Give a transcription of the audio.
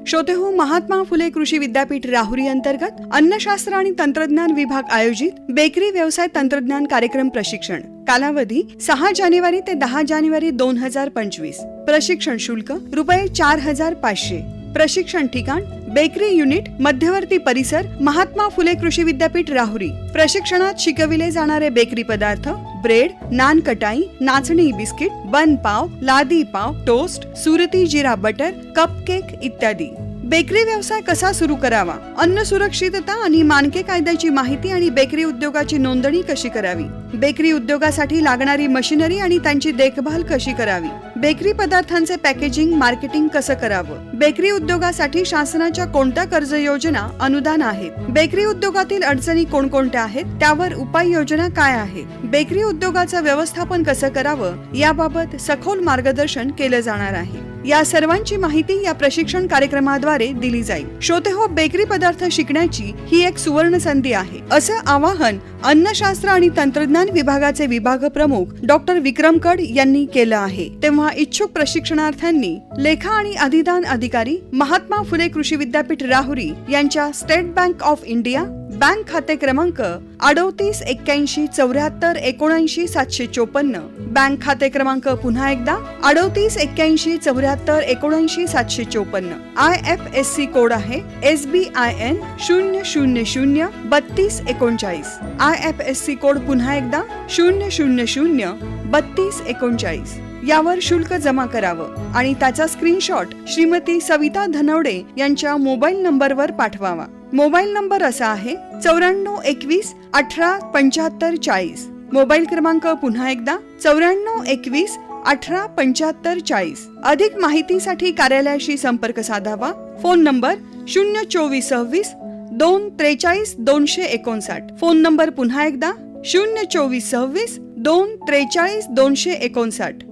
श्रोतेहो, महात्मा फुले कृषी विद्यापीठ राहुरी अंतर्गत अन्नशास्त्र आणि तंत्रज्ञान विभाग आयोजित बेकरी व्यवसाय तंत्रज्ञान कार्यक्रम प्रशिक्षण. कालावधी 6 जानेवारी ते 10 जानेवारी 2025. प्रशिक्षण शुल्क ₹4,500. प्रशिक्षण ठिकाण बेकरी युनिट, मध्यवर्ती परिसर, महात्मा फुले कृषी विद्यापीठ राहुरी. प्रशिक्षणात शिकविले जाणारे बेकरी पदार्थ: ब्रेड, नान कटाई, नाचणी बिस्किट, बन पाव, लादी पाव, टोस्ट, सुरती जिरा बटर, कपकेक इत्यादी. बेकरी व्यवसाय कसा सुरू करावा, अन्न सुरक्षितता आणि मानके कायद्याची माहिती आणि बेकरी उद्योगाची नोंदणी कशी करावी, बेकरी उद्योगासाठी लागणारी मशिनरी आणि त्यांची देखभाल कशी करावी, बेकरी पदार्थांचे पॅकेजिंग, मार्केटिंग कसं करावं, बेकरी उद्योगासाठी शासनाच्या कोणत्या कर्ज योजना, अनुदान आहेत, बेकरी उद्योगातील अडचणी कोणकोणत्या आहेत, त्यावर उपाययोजना काय आहे, बेकरी उद्योगाचं व्यवस्थापन कसं करावं याबाबत सखोल मार्गदर्शन केलं जाणार आहे. या सर्वांची माहिती या प्रशिक्षण कार्यक्रमाद्वारे दिली जाईल. श्रोतेहो, बेकरी पदार्थ शिकण्याची ही एक सुवर्ण संधी आहे, असं आवाहन अन्नशास्त्र आणि तंत्रज्ञान विभागाचे विभाग प्रमुख डॉक्टर विक्रम कड यांनी केलं आहे. तेव्हा इच्छुक प्रशिक्षणार्थ्यांनी लेखा आणि अधिदान अधिकारी, महात्मा फुले कृषी विद्यापीठ राहुरी यांच्या state bank of India bank खाते क्रमांक 38 81 74 79 754. बँक खाते क्रमांक पुन्हा एकदा 38 81 74 79 754. IFSC कोड आहे SBIN 000 32 39. IFSC कोड पुन्हा एकदा 000 32 39. यावर शुल्क जमा करावं आणि त्याचा स्क्रीनशॉट श्रीमती सविता धनवडे यांच्या मोबाईल नंबरवर पाठवावा. मोबाईल नंबर असा आहे 94 21 18 75 40. मोबाईल क्रमांक पुन्हा एकदा 94 21 18 75 40. अधिक माहितीसाठी कार्यालयाशी संपर्क साधावा. Phone number 024 26 243 259. फोन नंबर पुन्हा एकदा 024 26 243 259.